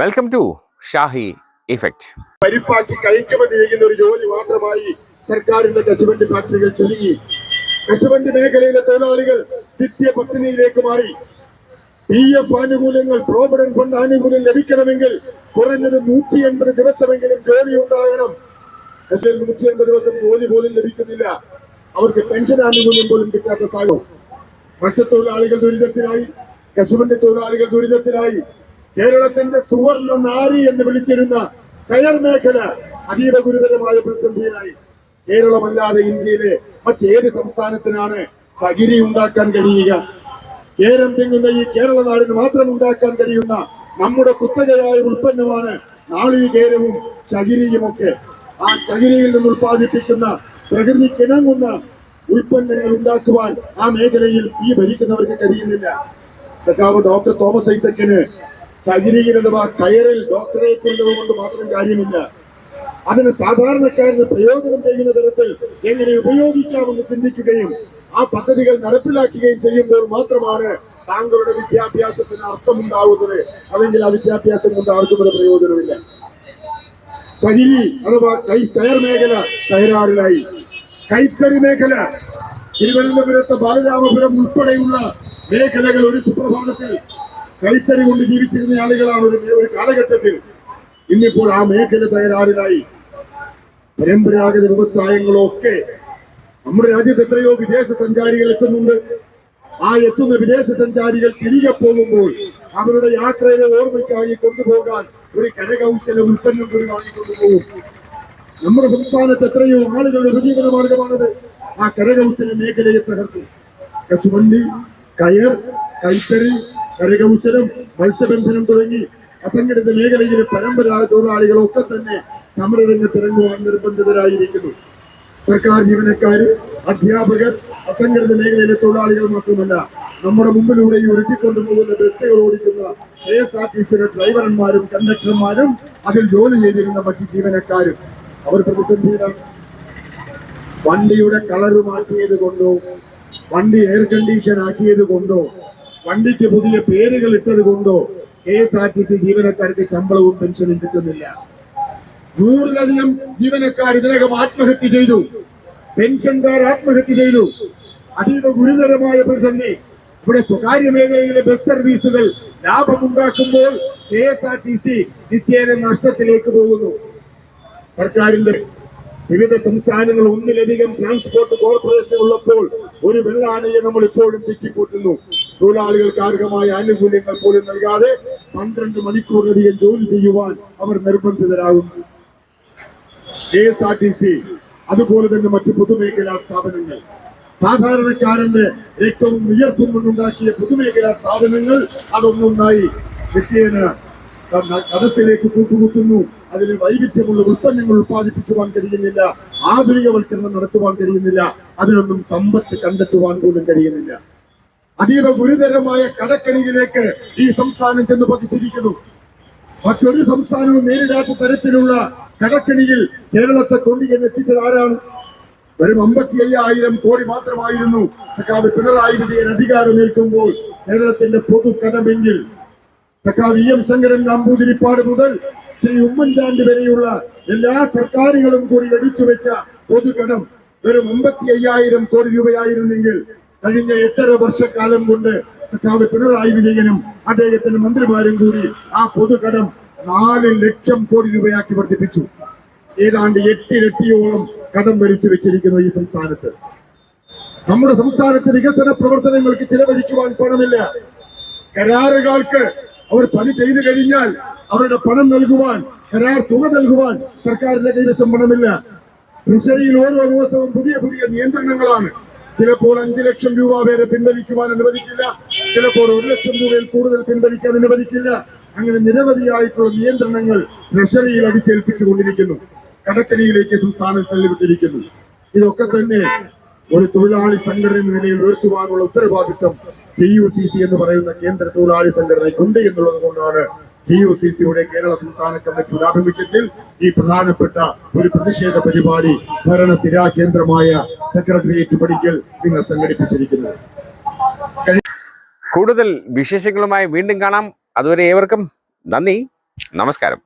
Welcome to Shahi effect. പരിപ്പാക്കി കയറ്റുമതി ചെയ്യുന്ന ഒരു ജോലി മാത്രമായി സർക്കാരിന്റെ കശുവണ്ടി ഫാക്ടറികൾ ചുരുങ്ങി. കശുവണ്ടി മേഖലയിലെ തൊഴിലാളികൾ നിത്യ പട്ടിണിയിലേക്ക് മാറി. PF ആനുകൂല്യങ്ങൾ, പ്രോവിഡന്റ് ഫണ്ട് ആനുകൂല്യം ലഭിക്കണമെങ്കിൽ കുറഞ്ഞത് 180 ദിവസമെങ്കിലും ജോലി ഉണ്ടാകണം. 180 ദിവസം ജോലി പോലും ലഭിക്കുന്നില്ല. അവർക്ക് പെൻഷൻ ആനുകൂല്യം പോലും കിട്ടാത്ത സാഹചര്യം. മത്സ്യത്തൊഴിലാളികൾ ദുരിതത്തിലായി, കശുവണ്ടി തൊഴിലാളികൾ ദുരിതത്തിലായി. കേരളത്തിന്റെ സുവർണ നാരി എന്ന് വിളിച്ചിരുന്ന കയർ മേഖല അതീവ ഗുരുതരമായ പ്രതിസന്ധിയിലായി. കേരളമല്ലാതെ ഇന്ത്യയിലെ മറ്റേത് സംസ്ഥാനത്തിനാണ് ചകിരി ഉണ്ടാക്കാൻ കഴിയുക? കേരം തിങ്ങുന്ന ഈ കേരള നാടിന് മാത്രം ഉണ്ടാക്കാൻ കഴിയുന്ന നമ്മുടെ കുത്തകയായ ഉൽപ്പന്നമാണ് നാളികേരവും ചകിരിയുമൊക്കെ. ആ ചകിരിയിൽ നിന്ന് ഉൽപ്പാദിപ്പിക്കുന്ന പ്രകൃതിക്കിണങ്ങുന്ന ഉൽപ്പന്നങ്ങൾ ഉണ്ടാക്കുവാൻ ആ മേഖലയിൽ ഈ ഭരിക്കുന്നവർക്ക് കഴിയുന്നില്ല. സഖാവ് ഡോക്ടർ തോമസ് ഐസക്കിന് ചകിരിയിൽ അഥവാ കയറിൽ ഡോക്ടറേറ്റ് ഉള്ളതുകൊണ്ട് മാത്രം കാര്യമില്ല. അതിന് സാധാരണക്കാരന് പ്രയോജനം ചെയ്യുന്ന തരത്തിൽ എങ്ങനെ ഉപയോഗിക്കാമെന്ന് ചിന്തിക്കുകയും ആ പദ്ധതികൾ നടപ്പിലാക്കുകയും ചെയ്യുമ്പോൾ മാത്രമാണ് താങ്കളുടെ വിദ്യാഭ്യാസത്തിന് അർത്ഥമുണ്ടാവുന്നത്. അല്ലെങ്കിൽ ആ വിദ്യാഭ്യാസം കൊണ്ട് ആർക്കും ഒരു പ്രയോജനമില്ല. ചകിരി അഥവാ കയർ മേഖല തകരാറിലായി. കൈത്തറി മേഖല, തിരുവനന്തപുരത്ത് ബാലരാമപുരം ഉൾപ്പെടെയുള്ള മേഖലകൾ ഒരു സുപ്രഭാതത്തിൽ കൈത്തറി കൊണ്ട് ജീവിച്ചിരുന്ന ആളുകളാണ് ഒരു കാലഘട്ടത്തിൽ. ഇന്നിപ്പോൾ ആ മേഖല തകരാറിലായി. പരമ്പരാഗത വ്യവസായങ്ങളൊക്കെ നമ്മുടെ രാജ്യത്ത് എത്രയോ വിദേശ സഞ്ചാരികൾ എത്തുന്നുണ്ട്. ആ എത്തുന്ന വിദേശ സഞ്ചാരികൾ തിരികെ പോകുമ്പോൾ അവരുടെ യാത്രയിലെ ഓർമ്മയ്ക്കായി കൊണ്ടുപോകാൻ ഒരു കരകൗശല ഉൽപ്പന്നം കൂടി വാങ്ങിക്കൊണ്ടുപോകും. നമ്മുടെ സംസ്ഥാനത്ത് എത്രയോ ആളുകളുടെ ഉപജീവന മാർഗമാണത്. ആ കരകൗശല മേഖലയെ തകർത്തു. കശുവണ്ടി, കയർ, കൈത്തറി, കരകൗശലം, മത്സ്യബന്ധനം തുടങ്ങി അസംഘടിത മേഖലയിലെ പരമ്പരാഗത തൊഴിലാളികളൊക്കെ തന്നെ സമരരംഗത്തിറങ്ങുവാൻ നിർബന്ധിതരായിരിക്കുന്നു. സർക്കാർ ജീവനക്കാര്, അധ്യാപകർ, അസംഘടിത മേഖലയിലെ തൊഴിലാളികൾ മാത്രമല്ല, നമ്മുടെ മുമ്പിലൂടെ ഈ ഉരുട്ടിക്കൊണ്ടുപോകുന്ന ബസ്സുകൾ ഓടിക്കുന്ന KSRTCയുടെ ഡ്രൈവർമാരും കണ്ടക്ടർമാരും അതിൽ ജോലി ചെയ്തിരുന്ന മറ്റ് ജീവനക്കാരും അവർ പ്രതിസന്ധിയിലാണ്. വണ്ടിയുടെ കളറ് മാറ്റിയത് കൊണ്ടോ, വണ്ടി എയർ കണ്ടീഷൻ ആക്കിയത് കൊണ്ടോ, വണ്ടിക്ക് പുതിയ പേരുകൾ ഇട്ടത് കൊണ്ടോ KSRTC ജീവനക്കാർക്ക് ശമ്പളവും പെൻഷനും കിട്ടുന്നില്ല. 100-ലധികം ജീവനക്കാർ ഇതിനകം ആത്മഹത്യ ചെയ്തു. പെൻഷൻകാർ ആത്മഹത്യ ചെയ്തു. അതീവ ഗുരുതരമായ പ്രതിസന്ധി. ഇവിടെ സ്വകാര്യ മേഖലയിലെ ബസ് സർവീസുകൾ ലാഭമുണ്ടാക്കുമ്പോൾ KSRTC നിത്യേന നഷ്ടത്തിലേക്ക് പോകുന്നു. സർക്കാരിന്റെ വിവിധ സംസ്ഥാനങ്ങൾ ഒന്നിലധികം ട്രാൻസ്പോർട്ട് കോർപ്പറേഷൻ ഉള്ളപ്പോൾ ഒരു വെള്ളാനയെ നമ്മൾ ഇപ്പോഴും തെറ്റിക്കൂട്ടുന്നു. തൊഴിലാളികൾക്ക് അർഹമായ ആനുകൂല്യങ്ങൾ പോലും നൽകാതെ 12 മണിക്കൂറിലധികം ജോലി ചെയ്യുവാൻ അവർ നിർബന്ധിതരാകുന്നു. KSRTC അതുപോലെ തന്നെ മറ്റു പൊതുമേഖലാ സ്ഥാപനങ്ങൾ, സാധാരണക്കാരന്റെ രക്തവും വിയർപ്പും കൊണ്ടുണ്ടാക്കിയ പൊതുമേഖലാ സ്ഥാപനങ്ങൾ അതൊന്നൊന്നായി നിത്യേന കടത്തിലേക്ക് കൂട്ടുകൂട്ടുന്നു. അതിന് വൈവിധ്യമുള്ള ഉൽപ്പന്നങ്ങൾ ഉൽപ്പാദിപ്പിക്കുവാൻ കഴിയുന്നില്ല. ആധുനികവൽക്കരണം നടത്തുവാൻ കഴിയുന്നില്ല. അതിനൊന്നും സമ്പത്ത് കണ്ടെത്തുവാൻ പോലും കഴിയുന്നില്ല. അതീവ ഗുരുതരമായ കടക്കണിയിലേക്ക് ഈ സംസ്ഥാനം ചെന്ന് പതിച്ചിരിക്കുന്നു. മറ്റൊരു സംസ്ഥാനവും നേരിടാത്ത തരത്തിലുള്ള കടക്കണിയിൽ കേരളത്തെ കൊണ്ടുചെന്നെത്തിച്ചത് ആരാണ്? വെറും 55,000 കോടി മാത്രമായിരുന്നു സഖാവ് പിണറായി വിജയൻ അധികാരമേൽക്കുമ്പോൾ കേരളത്തിന്റെ പൊതുക്കടമെങ്കിൽ. സഖാവ് EM ശങ്കരൻ നമ്പൂതിരിപ്പാട് മുതൽ ശ്രീ ഉമ്മൻചാണ്ടി വരെയുള്ള എല്ലാ സർക്കാരുകളും കൂടി എടുത്തുവെച്ച പൊതുകടം വെറും 55,000 കോടി രൂപയായിരുന്നെങ്കിൽ കഴിഞ്ഞ 8.5 വർഷക്കാലം കൊണ്ട് സഖാവ് പിണറായി വിജയനും അദ്ദേഹത്തിന്റെ മന്ത്രിമാരും കൂടി ആ പൊതുകടം 4 ലക്ഷം കോടി രൂപയാക്കി വർദ്ധിപ്പിച്ചു. ഏതാണ്ട് 8 ഇരട്ടിയോളം കടം വരുത്തി വെച്ചിരിക്കുന്നു ഈ സംസ്ഥാനത്ത്. നമ്മുടെ സംസ്ഥാനത്ത് വികസന പ്രവർത്തനങ്ങൾക്ക് ചിലവഴിക്കുവാൻ പണമില്ല. കരാറുകാർക്ക് അവർ പണി ചെയ്തു കഴിഞ്ഞാൽ അവരുടെ പണം നൽകുവാൻ, കരാർ തുക നൽകുവാൻ സർക്കാരിന്റെ കൈവശം പണമില്ല. ട്രഷറിയിൽ ഓരോ ദിവസവും പുതിയ പുതിയ നിയന്ത്രണങ്ങളാണ്. ചിലപ്പോൾ 5 ലക്ഷം രൂപ വരെ പിൻവലിക്കുവാൻ അനുവദിക്കില്ല, ചിലപ്പോൾ 1 ലക്ഷം രൂപയിൽ കൂടുതൽ പിൻവലിക്കാൻ അനുവദിക്കില്ല. അങ്ങനെ നിരവധിയായിട്ടുള്ള നിയന്ത്രണങ്ങൾ ട്രഷറിയിൽ അടിച്ചേൽപ്പിച്ചുകൊണ്ടിരിക്കുന്നു. കടക്കണിയിലേക്ക് സംസ്ഥാനം തള്ളിവിട്ടിരിക്കുന്നു. ഇതൊക്കെ തന്നെ ഒരു തൊഴിലാളി സംഘടന എന്ന നിലയിൽ ഉയർത്തുവാനുള്ള ഉത്തരവാദിത്വം TUCC എന്ന് പറയുന്ന കേന്ദ്ര തൊഴിലാളി സംഘടനയ്ക്കുണ്ട് എന്നുള്ളത് കൊണ്ടാണ് TUCCയുടെ കേരള സംസ്ഥാന കമ്മിറ്റിയുടെ ആഭിമുഖ്യത്തിൽ ഈ പ്രധാനപ്പെട്ട ഒരു പ്രതിഷേധ പരിപാടി ഭരണസിരാ കേന്ദ്രമായ സെക്രട്ടേറിയറ്റ് പടിക്കൽ നിങ്ങൾ സംഘടിപ്പിച്ചിരിക്കുന്നത്. കൂടുതൽ വിശേഷങ്ങളുമായി വീണ്ടും കാണാം. അതുവരെ ഏവർക്കും നന്ദി, നമസ്കാരം.